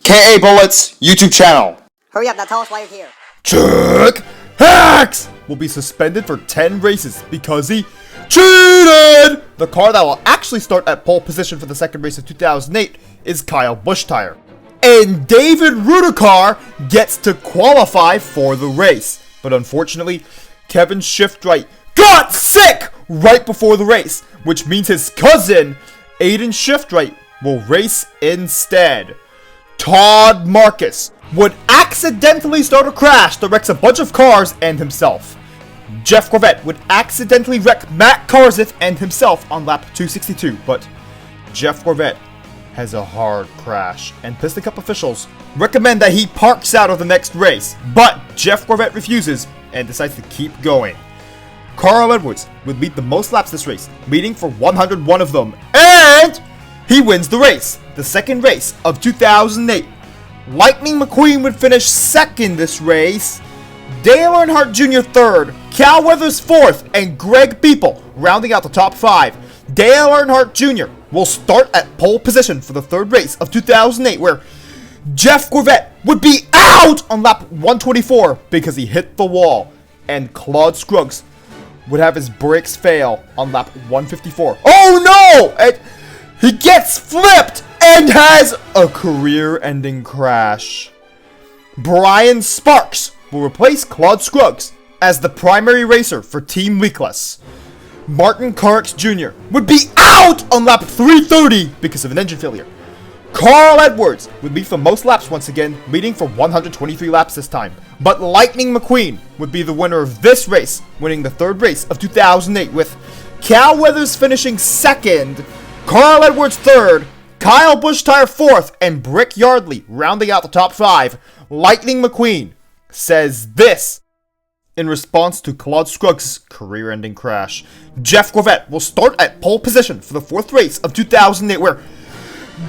KA Bullets YouTube channel. Hurry up, now tell us why you're here. Chuck Hacks will be suspended for 10 races because he cheated! The car that will actually start at pole position for the second race of 2008 is Kyle Busch Tire. And David Rudakar gets to qualify for the race. But unfortunately, Kevin Shiftwright got sick right before the race, which means his cousin, Aiden Shiftwright, will race instead. Todd Marcus would accidentally start a crash that wrecks a bunch of cars and himself. Jeff Corvette would accidentally wreck Matt Karzif and himself on lap 262, but Jeff Corvette has a hard crash, and Piston Cup officials recommend that he parks out of the next race, but Jeff Corvette refuses and decides to keep going. Carl Edwards would lead the most laps this race, leading for 101 of them, and he wins the race, the second race of 2008. Lightning McQueen would finish second this race, Dale Earnhardt Jr. third, Cal Weathers fourth, and Greg People rounding out the top five. Dale Earnhardt Jr. will start at pole position for the third race of 2008, where Jeff Corvette would be out on lap 124 because he hit the wall, and Claude Scruggs would have his brakes fail on lap 154. Oh no! He gets flipped and has a career-ending crash. Brian Sparks will replace Claude Scruggs as the primary racer for Team Weekless. Martin Carrix Jr. would be out on lap 330 because of an engine failure. Carl Edwards would lead for most laps once again, leading for 123 laps this time. But Lightning McQueen would be the winner of this race, winning the third race of 2008 with Cal Weathers finishing second, Carl Edwards third, Kyle Busch Tire fourth, and Brick Yardley rounding out the top five. Lightning McQueen says this in response to Claude Scruggs' career-ending crash. Jeff Corvette will start at pole position for the fourth race of 2008, where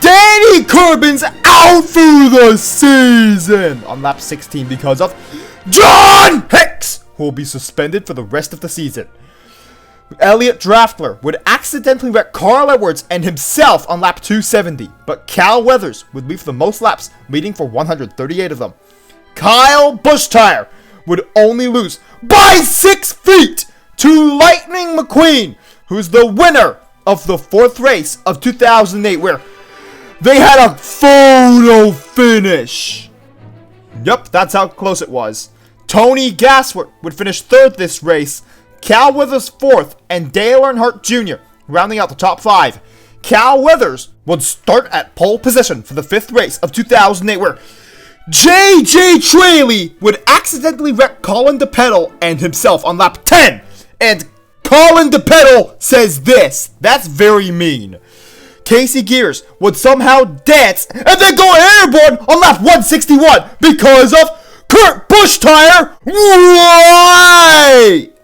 Danny Corbin's out for the season on lap 16 because of John Hicks, who will be suspended for the rest of the season. Elliot Draftler would accidentally wreck Carl Edwards and himself on lap 270, but Cal Weathers would lead for the most laps, leading for 138 of them. Kyle Busch Tire would only lose by 6 feet to Lightning McQueen, who's the winner of the fourth race of 2008, where they had a photo finish. Yep, that's how close it was. Tony Gassworth would finish third this race, Cal Weathers fourth, and Dale Earnhardt Jr. rounding out the top five. Cal Weathers would start at pole position for the fifth race of 2008, where J.J. Traley would accidentally wreck Colin DePedal and himself on lap 10. And Colin DePedal says this, that's very mean. Casey Gears would somehow dance and then go airborne on lap 161 because of Kurt Busch Tire. Why?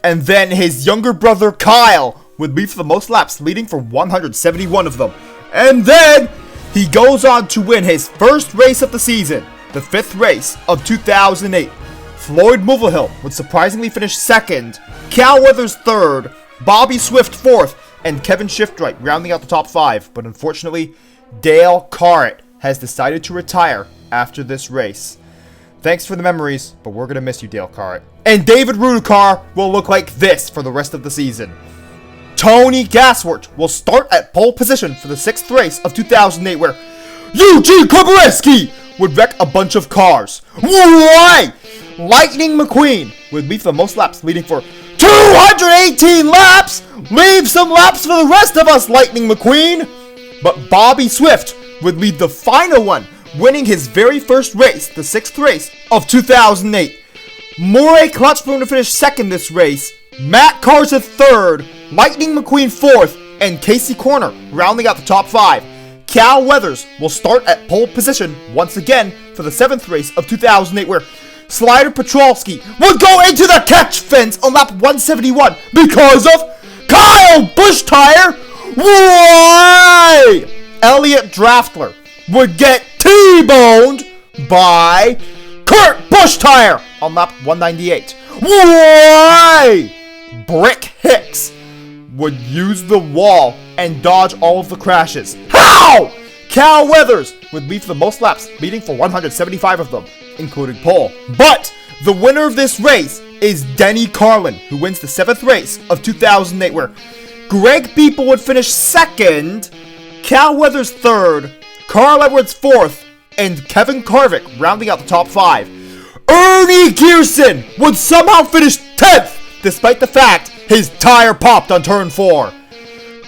And then his younger brother Kyle would lead for the most laps, leading for 171 of them. And then he goes on to win his first race of the season, the fifth race of 2008. Floyd Mulvihill would surprisingly finish second, Cal Weathers third, Bobby Swift fourth, and Kevin Shiftwright rounding out the top five. But unfortunately, Dale Carrett has decided to retire after this race. Thanks for the memories, but we're going to miss you, Dale Carrett. And David Rudakar will look like this for the rest of the season. Tony Gassworth will start at pole position for the sixth race of 2008, where Eugene Kobareski would wreck a bunch of cars. Why? Lightning McQueen would lead for the most laps, leading for 218 laps! Leave some laps for the rest of us, Lightning McQueen! But Bobby Swift would lead the final one, winning his very first race, the sixth race of 2008. Murray Clutchburn to finish second this race, Matt Karzif third, Lightning McQueen fourth, and Casey Corner rounding out the top five. Cal Weathers will start at pole position once again for the seventh race of 2008, where Slider Petrolsky would go into the catch fence on lap 171 because of Kyle Busch Tire. Why? Elliot Draftler would get T-boned by Kurt Busch Tire on lap 198. Why? Brick Hicks would use the wall and dodge all of the crashes. How? Cal Weathers would lead for the most laps, leading for 175 of them, including pole. But the winner of this race is Denny Carlin, who wins the 7th race of 2008, where Greg Beeple would finish 2nd, Cal Weathers 3rd, Carl Edwards 4th, and Kevin Carvick rounding out the top 5. Ernie Gearson would somehow finish 10th, despite the fact his tire popped on turn 4.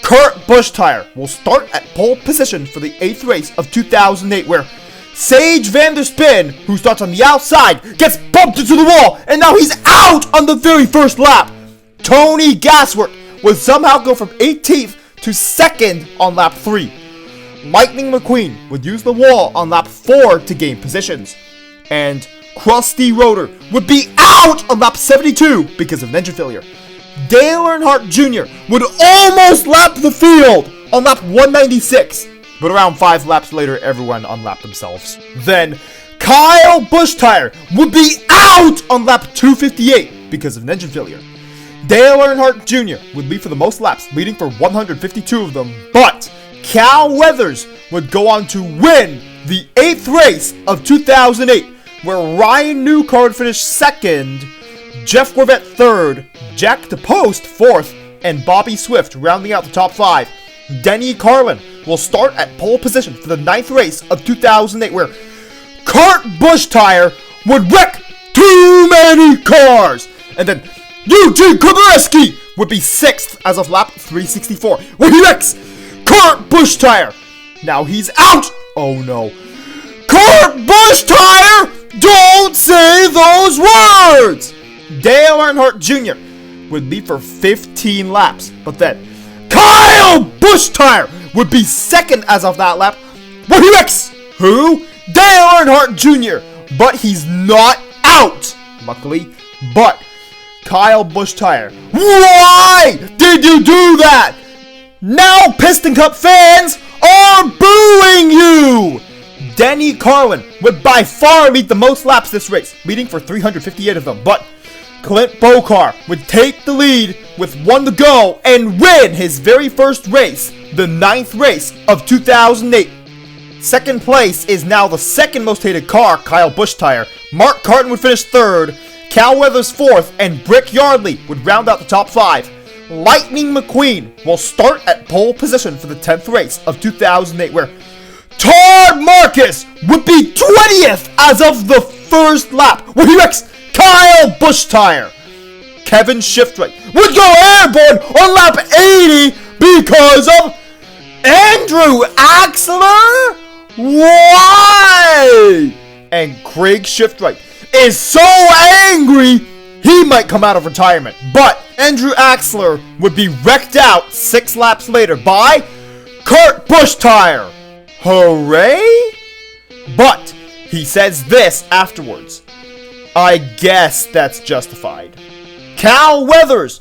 Kurt Busch will start at pole position for the 8th race of 2008, where Sage Vanderspin, who starts on the outside, gets bumped into the wall, and now he's out on the very first lap. Tony Gasworth would somehow go from 18th to 2nd on lap 3. Lightning McQueen would use the wall on lap 4 to gain positions. And Krusty Rotor would be out on lap 72 because of an engine failure. Dale Earnhardt Jr. would almost lap the field on lap 196, but around 5 laps later, everyone unlapped themselves. Then, Kyle Busch would be out on lap 258 because of an engine failure. Dale Earnhardt Jr. would lead for the most laps, leading for 152 of them, but Cal Weathers would go on to win the 8th race of 2008, where Ryan Newcar would finish 2nd, Jeff Gorvette 3rd, Jack DePost 4th, and Bobby Swift rounding out the top 5. Denny Carlin will start at pole position for the 9th race of 2008, where Kurt Busch would wreck too many cars, and then Eugene Kubareski would be 6th as of lap 364, where he wrecks Kurt Busch Now he's out! Oh no. Kurt Busch don't say those words! Dale Earnhardt Jr. would lead for 15 laps, but then Kyle Busch would be 2nd as of that lap, where he wrecks who? Dale Earnhardt Jr. But he's not out, luckily. But Kyle Busch why did you do that? Now Piston Cup fans are booing you! Denny Carlin would by far lead the most laps this race, leading for 358 of them, but Clint Bokar would take the lead with 1 to go and win his very first race, the 9th race of 2008. Second place is now the 2nd most hated car, Kyle Busch Mark Carton would finish 3rd, Cal Weathers 4th, and Brick Yardley would round out the top 5. Lightning McQueen will start at pole position for the 10th race of 2008, where Todd Marcus would be 20th as of the first lap, where he wrecks Kyle Busch Kevin Shiftright would go airborne on lap 80 because of Andrew Axler? Why? And Craig Shiftright is so angry he might come out of retirement. But Andrew Axler would be wrecked out 6 laps later by Kurt Busch Hooray? But he says this afterwards. I guess that's justified. Cal Weathers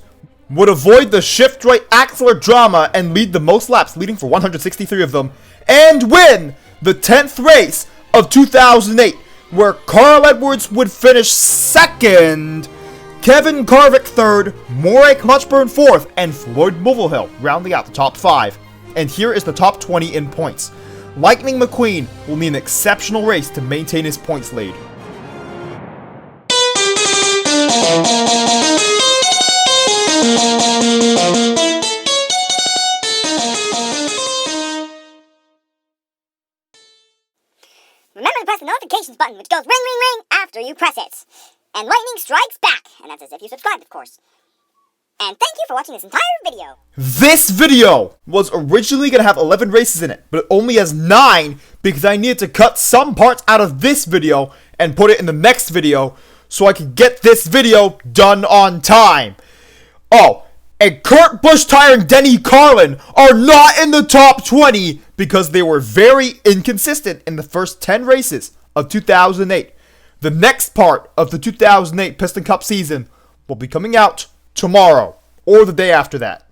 would avoid the Shiftright Axler drama and lead the most laps, leading for 163 of them, and win the 10th race of 2008, where Carl Edwards would finish 2nd, Kevin Carvick 3rd, Morey Clutchburn 4th, and Floyd Mulvihill rounding out the top 5. And here is the top 20 in points. Lightning McQueen will need an exceptional race to maintain his points lead. Remember to press the notifications button, which goes ring, ring, ring after you press it. And lightning strikes back, and that's as if you subscribed, of course. And thank you for watching this entire video. This video was originally going to have 11 races in it, but it only has 9 because I needed to cut some parts out of this video and put it in the next video so I could get this video done on time. Oh, and Kurt Busch and Denny Carlin are not in the top 20 because they were very inconsistent in the first 10 races of 2008. The next part of the 2008 Piston Cup season will be coming out tomorrow or the day after that.